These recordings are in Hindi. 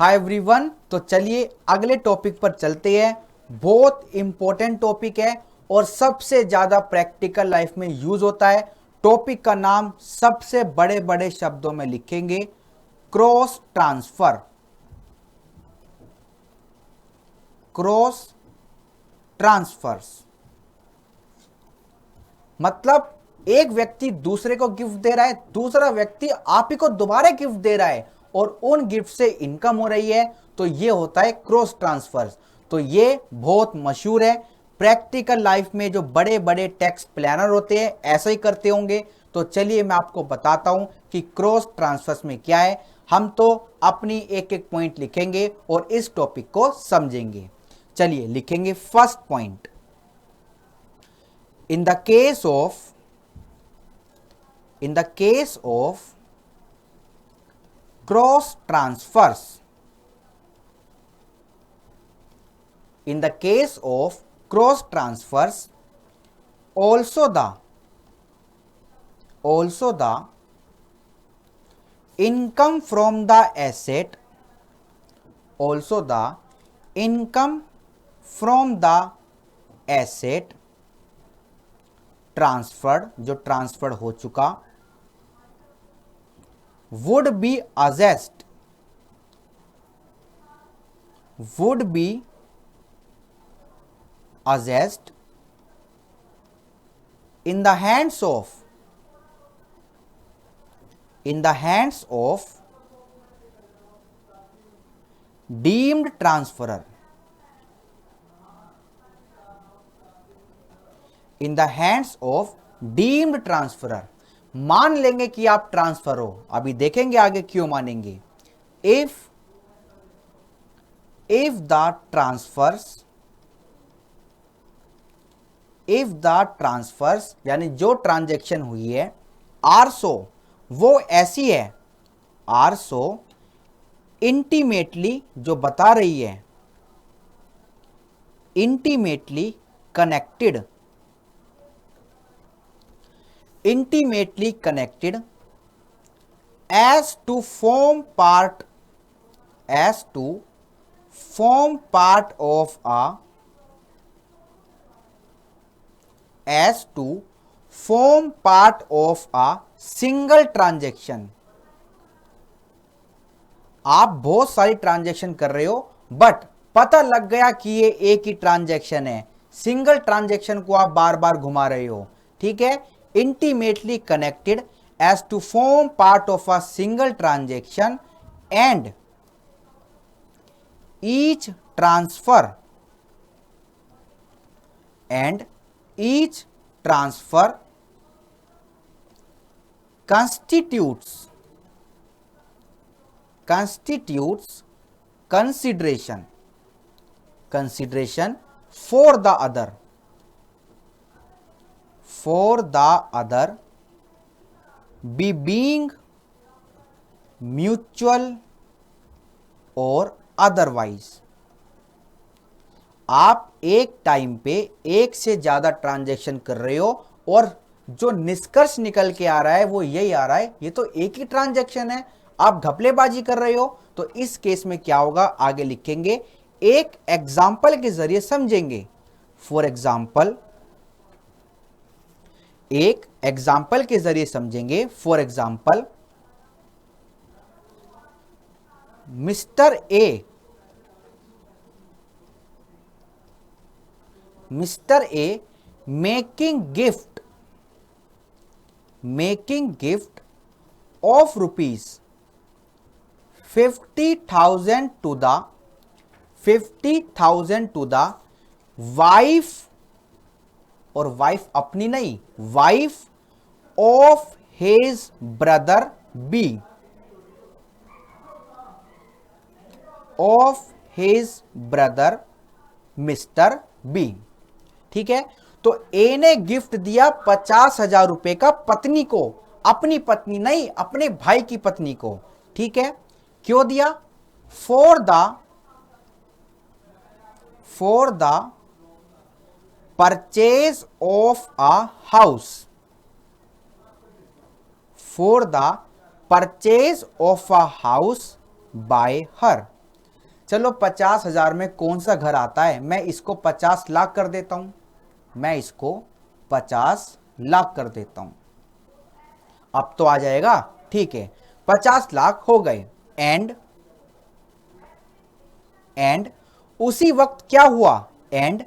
Hi everyone. तो चलिए अगले टॉपिक पर चलते हैं। बहुत इंपॉर्टेंट टॉपिक है और सबसे ज्यादा प्रैक्टिकल लाइफ में यूज होता है। टॉपिक का नाम सबसे बड़े बड़े शब्दों में लिखेंगे, क्रॉस ट्रांसफर। क्रॉस ट्रांसफर्स मतलब एक व्यक्ति दूसरे को गिफ्ट दे रहा है, दूसरा व्यक्ति आप ही को दोबारा गिफ्ट दे रहा है और उन गिफ्ट से इनकम हो रही है, तो ये होता है क्रॉस ट्रांसफर्स। तो ये बहुत मशहूर है। प्रैक्टिकल लाइफ में जो बड़े बड़े टैक्स प्लानर होते हैं ऐसा ही करते होंगे। तो चलिए मैं आपको बताता हूं कि क्रॉस ट्रांसफर्स में क्या है। हम तो अपनी एक एक पॉइंट लिखेंगे और इस टॉपिक को समझेंगे। चलिए लिखेंगे first point. In the case of cross transfers, also the income from the asset, transferred, जो ट्रांसफर्ड हो चुका, would be assessed in the hands of deemed transferor, in the hands of deemed transferor. मान लेंगे कि आप ट्रांसफर हो, अभी देखेंगे आगे क्यों मानेंगे। इफ द ट्रांसफर्स यानी जो ट्रांजैक्शन हुई है, आरसो वो ऐसी है, आरसो इंटीमेटली जो बता रही है, intimately connected as to form part of a single transaction। आप बहुत सारी ट्रांजैक्शन कर रहे हो बट पता लग गया कि ये एक ही ट्रांजैक्शन है, सिंगल ट्रांजैक्शन को आप बार बार घुमा रहे हो, ठीक है। intimately connected as to form part of a single transaction and each transfer constitutes consideration for the other be being mutual or otherwise। आप एक टाइम पे एक से ज्यादा ट्रांजैक्शन कर रहे हो और जो निष्कर्ष निकल के आ रहा है वो यही आ रहा है, ये तो एक ही ट्रांजैक्शन है, आप घपलेबाजी कर रहे हो। तो इस केस में क्या होगा आगे लिखेंगे, एक एग्जाम्पल के जरिए समझेंगे। फॉर एग्जाम्पल, एक एग्जाम्पल के जरिए समझेंगे। For example, mister A making gift of rupees 50,000 to the wife, और वाइफ अपनी नहीं, wife of his brother B, of his brother mister B, ठीक है। तो ए ने गिफ्ट दिया 50,000 रुपए का पत्नी को, अपनी पत्नी नहीं, अपने भाई की पत्नी को, ठीक है। क्यों दिया? For the purchase of a house, for the purchase of a house by हर, चलो 50,000 में कौन सा घर आता है, मैं इसको 50 लाख कर देता हूं, मैं इसको 50 लाख कर देता हूं। अब तो आ जाएगा, ठीक है, 50 लाख हो गए। एंड उसी वक्त क्या हुआ, and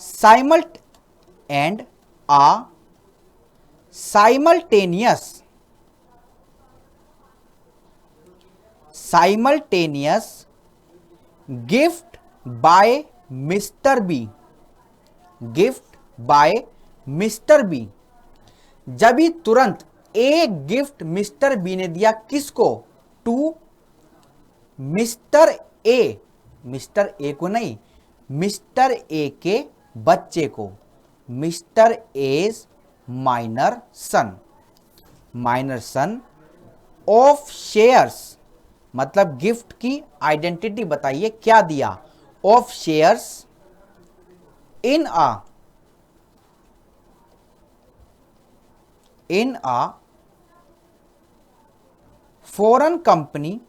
simultaneous gift by mister B, gift by mister B, जब ही तुरंत एक गिफ्ट मिस्टर बी ने दिया, किसको, to mister A, mister A को नहीं, मिस्टर ए के बच्चे को, mister A's minor son of shares, मतलब गिफ्ट की आइडेंटिटी बताइए, क्या दिया, of shares in a foreign company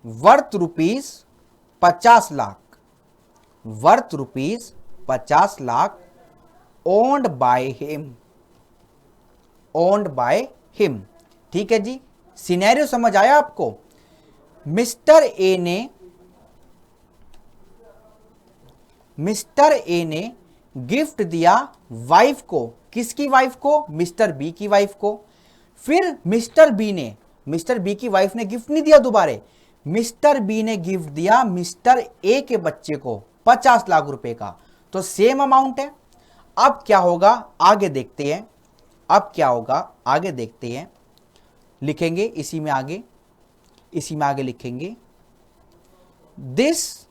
worth rupees 50 lakh, worth rupees 50 lakh, owned by him. ठीक है जी, सिनेरियो समझ आया आपको। मिस्टर ए ने गिफ्ट दिया वाइफ को, किसकी वाइफ को, मिस्टर बी की वाइफ को। फिर मिस्टर बी की वाइफ ने गिफ्ट नहीं दिया दोबारे, मिस्टर बी ने गिफ्ट दिया मिस्टर ए के बच्चे को 50 लाख रुपए का, तो सेम अमाउंट है। अब क्या होगा आगे देखते हैं, अब क्या होगा आगे देखते हैं, लिखेंगे इसी में आगे लिखेंगे, this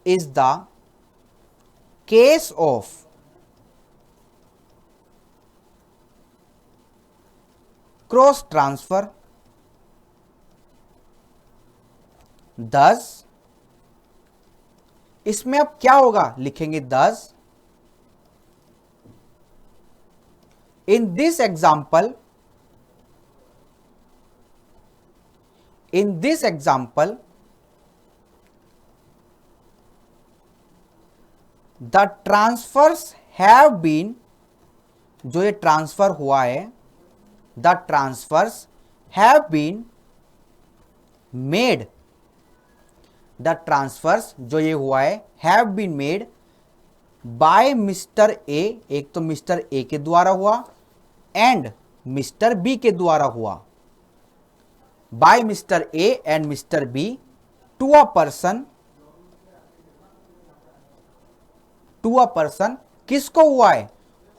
is the case of cross transfer, thus, इसमें अब क्या होगा, लिखेंगे thus, in this example the transfers have been, जो ये ट्रांसफर हुआ है, the transfers have been made, the transfers जो ये हुआ है have been made by mister A, एक तो मिस्टर ए के द्वारा हुआ एंड मिस्टर बी के द्वारा हुआ, by mister A and mister B to a person, किसको हुआ है,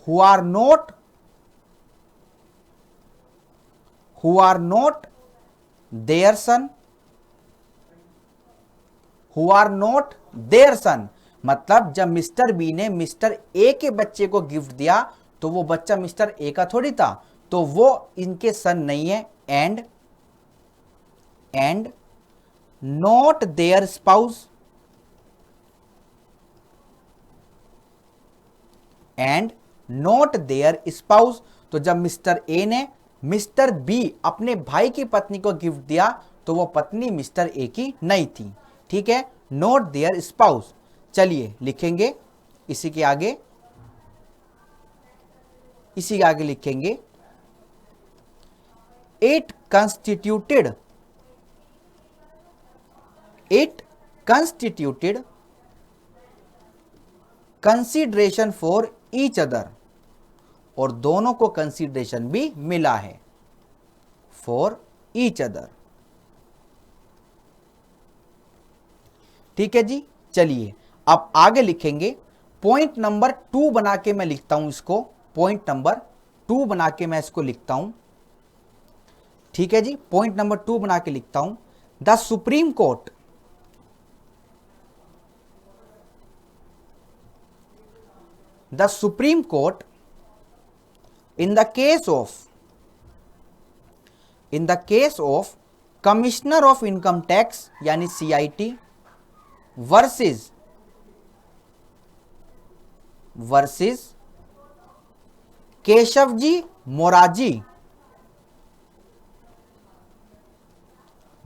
who are not their son, मतलब जब मिस्टर बी ने मिस्टर ए के बच्चे को गिफ्ट दिया तो वो बच्चा मिस्टर ए का थोड़ी था, तो वो इनके सन नहीं है। एंड नॉट देयर स्पाउस, तो जब मिस्टर ए ने मिस्टर बी अपने भाई की पत्नी को गिफ्ट दिया तो वो पत्नी मिस्टर ए की नहीं थी। ठीक है, नॉट देयर स्पाउस। चलिए लिखेंगे इसी के आगे लिखेंगे, it constituted consideration for each other, और दोनों को कंसीडरेशन भी मिला है फॉर ईच अदर। ठीक है जी, चलिए अब आगे लिखेंगे, पॉइंट नंबर 2 बना के मैं लिखता हूं इसको, पॉइंट नंबर 2 बना के मैं इसको लिखता हूं। ठीक है जी, पॉइंट नंबर 2 बना के लिखता हूं, the supreme court in the case of commissioner of income tax यानी CIT वर्सेस केशव जी मोराजी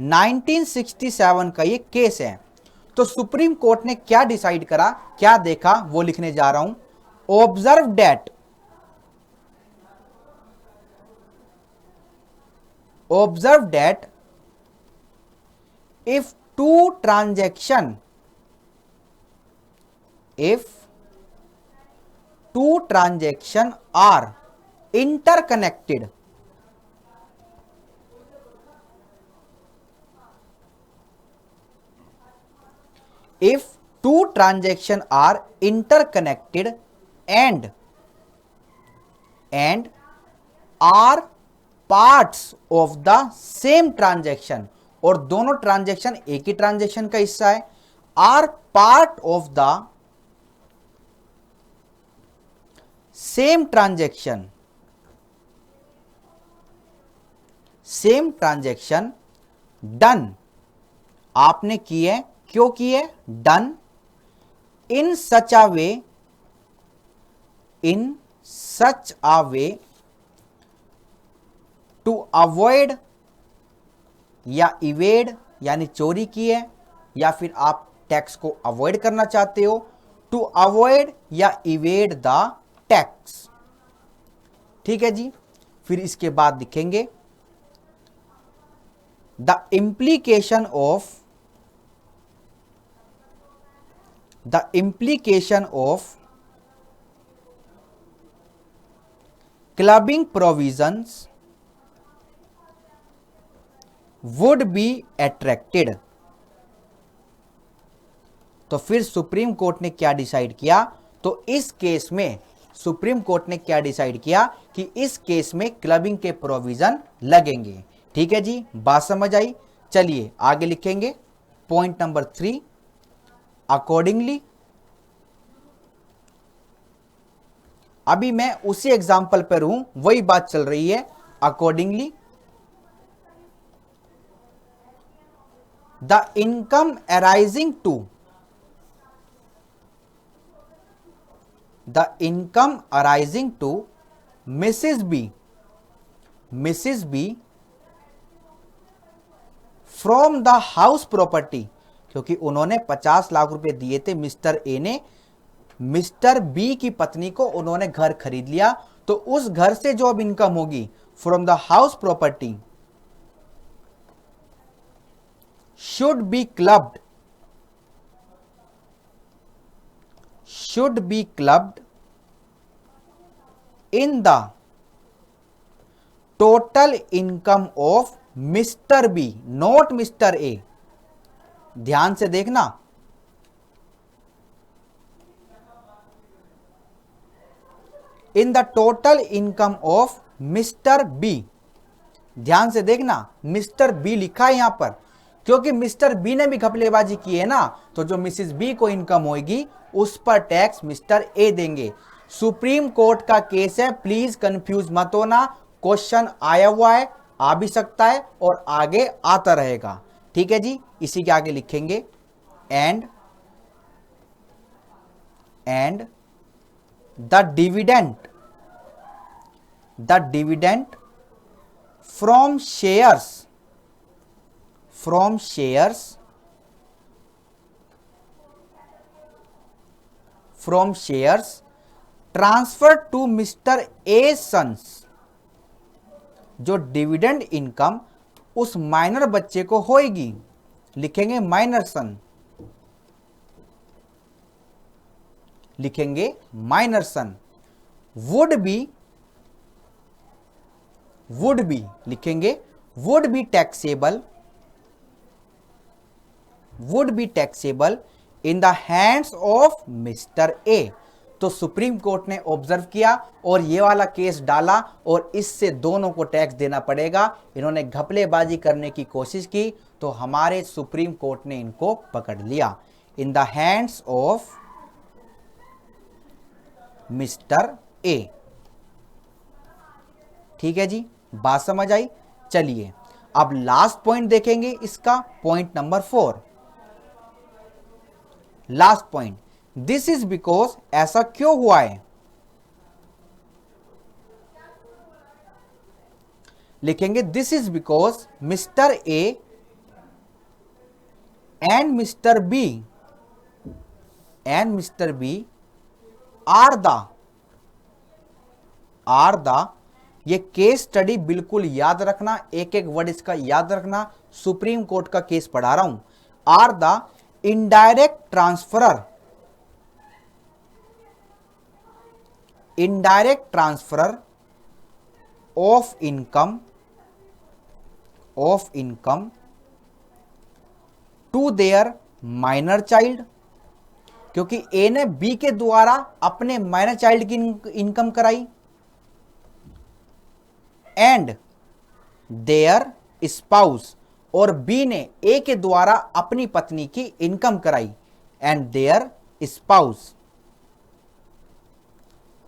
1967 का ये केस है। तो सुप्रीम कोर्ट ने क्या डिसाइड करा, क्या देखा, वो लिखने जा रहा हूं। Observe that if two transaction are interconnected, if two transactions are interconnected and are parts of the same transaction, और दोनों ट्रांजैक्शन एक ही ट्रांजैक्शन का हिस्सा है, are part of the same transaction done, आपने की है, क्यों की है, done in such a way to avoid या इवेड यानी चोरी की है, या फिर आप टैक्स को अवॉइड करना चाहते हो, टू अवॉइड या इवेड द टैक्स। ठीक है जी। फिर इसके बाद लिखेंगे the implication of clubbing provisions would be attracted. तो फिर सुप्रीम कोर्ट ने क्या डिसाइड किया, तो इस केस में सुप्रीम कोर्ट ने क्या डिसाइड किया कि इस केस में क्लबिंग के प्रोविजन लगेंगे। ठीक है जी, बात समझ आई। चलिए आगे लिखेंगे पॉइंट नंबर 3, अकॉर्डिंगली। अभी मैं उसी एग्जाम्पल पर हूं, वही बात चल रही है। Accordingly the income arising to Mrs. B from the house property, क्योंकि उन्होंने 50 लाख रुपए दिए थे मिस्टर ए ने, मिस्टर बी की पत्नी को उन्होंने घर खरीद लिया, तो उस घर से जो अब इनकम होगी from the house property should be clubbed in the total income of Mr. B, not Mr. A। ध्यान से देखना, in the total income of Mr. B, ध्यान से देखना, मिस्टर बी लिखा है यहां पर, क्योंकि मिस्टर बी ने भी घपलेबाजी की है ना, तो जो मिसिस बी को इनकम होगी उस पर टैक्स मिस्टर ए देंगे। सुप्रीम कोर्ट का केस है, प्लीज कंफ्यूज मत होना, क्वेश्चन आया हुआ है, आ भी सकता है और आगे आता रहेगा। ठीक है जी, इसी के आगे लिखेंगे and the dividend from shares transfer to mister A sons, जो डिविडेंड इनकम उस माइनर बच्चे को होएगी, लिखेंगे माइनर सन, वुड बी लिखेंगे would be taxable in the hands of mister A. तो सुप्रीम कोर्ट ने ऑब्जर्व किया और ये वाला केस डाला और इससे दोनों को टैक्स देना पड़ेगा। इन्होंने घपलेबाजी करने की कोशिश की तो हमारे सुप्रीम कोर्ट ने इनको पकड़ लिया। इन द हैंड्स ऑफ मिस्टर ए। ठीक है जी, बात समझ आई। चलिए अब लास्ट पॉइंट देखेंगे इसका, point number 4, last point, this is because, ऐसा क्यों हुआ है, लिखेंगे this is because mister A and mister B are the ये केस स्टडी बिल्कुल याद रखना, एक एक वर्ड इसका याद रखना, सुप्रीम कोर्ट का केस पढ़ा रहा हूं। Are the indirect transferor of income to their minor child, क्योंकि ए ने बी के द्वारा अपने माइनर चाइल्ड की इनकम कराई, एंड देयर स्पाउस, और बी ने ए के द्वारा अपनी पत्नी की इनकम कराई, एंड देयर स्पाउस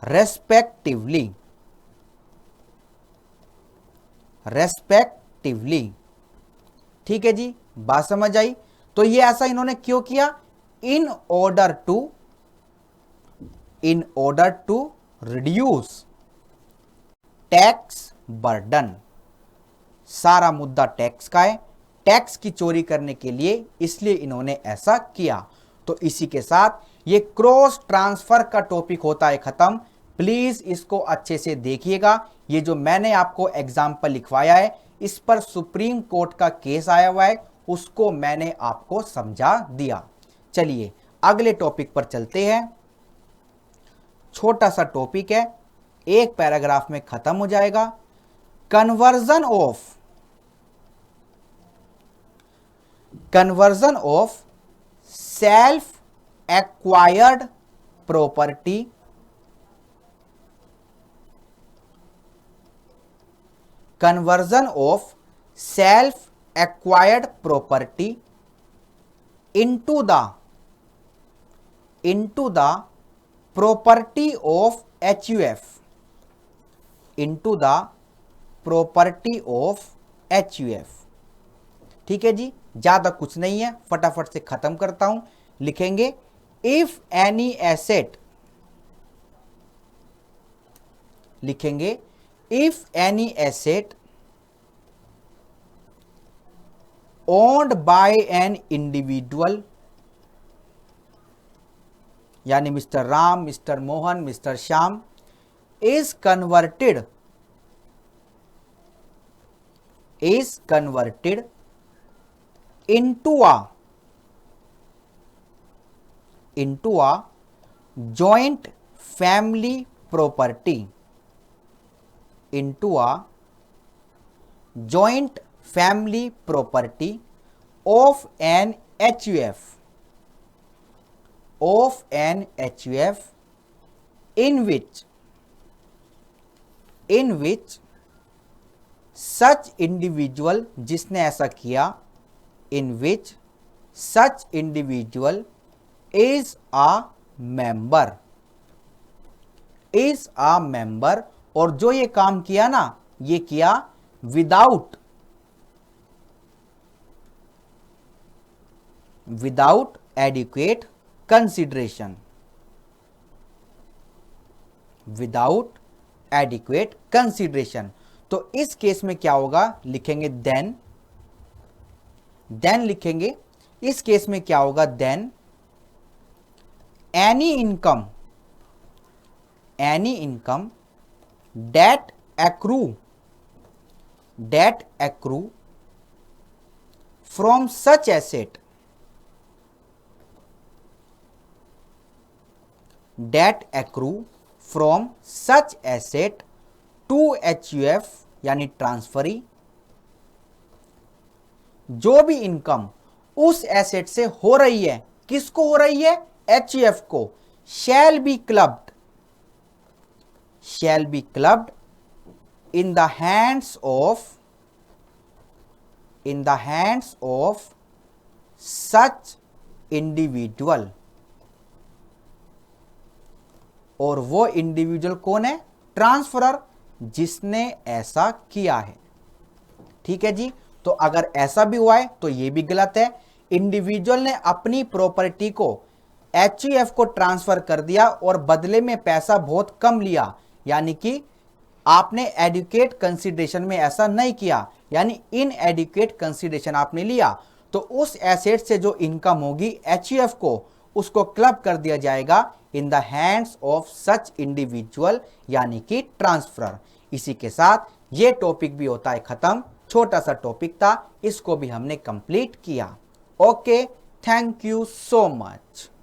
रेस्पेक्टिवली। ठीक है जी, बात समझ आई। तो ये ऐसा इन्होंने क्यों किया? In order to reduce tax burden. सारा मुद्दा टैक्स का है, टैक्स की चोरी करने के लिए, इसलिए इन्होंने ऐसा किया। तो इसी के साथ ये क्रॉस ट्रांसफर का टॉपिक होता है खत्म। प्लीज इसको अच्छे से देखिएगा। ये जो मैंने आपको एग्जाम्पल लिखवाया है, इस पर सुप्रीम कोर्ट का केस आया हुआ है, उसको मैंने आपको समझा दिया। चलिए अगले टॉपिक पर चलते हैं। छोटा सा टॉपिक है, एक पैराग्राफ में खत्म हो जाएगा। Conversion of self acquired property into the property of HUF। ठीक है जी, ज्यादा कुछ नहीं है, फटाफट से खत्म करता हूं। लिखेंगे if any asset owned by an individual, यानी mister Ram, mister Mohan, mister Shyam, is converted into a joint family property, of an HUF, in which such individual, जिसने ऐसा किया, in which such individual is a member, और जो ये काम किया ना, ये किया विदाउट एडिक्वेट कंसिडरेशन। तो इस केस में क्या होगा? लिखेंगे देन लिखेंगे, इस केस में क्या होगा? Then any income that accrue from such asset to HUF, यानी ट्रांसफरी, जो भी इनकम उस एसेट से हो रही है, किसको हो रही है? HUF को, shall be clubbed in the hands of such individual, और वो इंडिविजुअल कौन है? ट्रांसफरर, जिसने ऐसा किया है। ठीक है जी, तो अगर ऐसा भी हुआ है तो ये भी गलत है। इंडिविजुअल ने अपनी प्रॉपर्टी को HUF को ट्रांसफर कर दिया और बदले में पैसा बहुत कम लिया, यानी कि आपने एडुकेट कंसीडरेशन में ऐसा नहीं किया, यानी इन एडुकेट कंसीडरेशन आपने लिया, तो उस एसेट से जो इनकम होगी एचयूएफ को, उसको क्लब कर दिया जाएगा इन the hands of such individual, यानी कि ट्रांसफर। इसी के साथ ये टॉपिक भी होता है खत्म। छोटा सा टॉपिक था, इसको भी हमने कंप्लीट किया। Okay, thank you so much.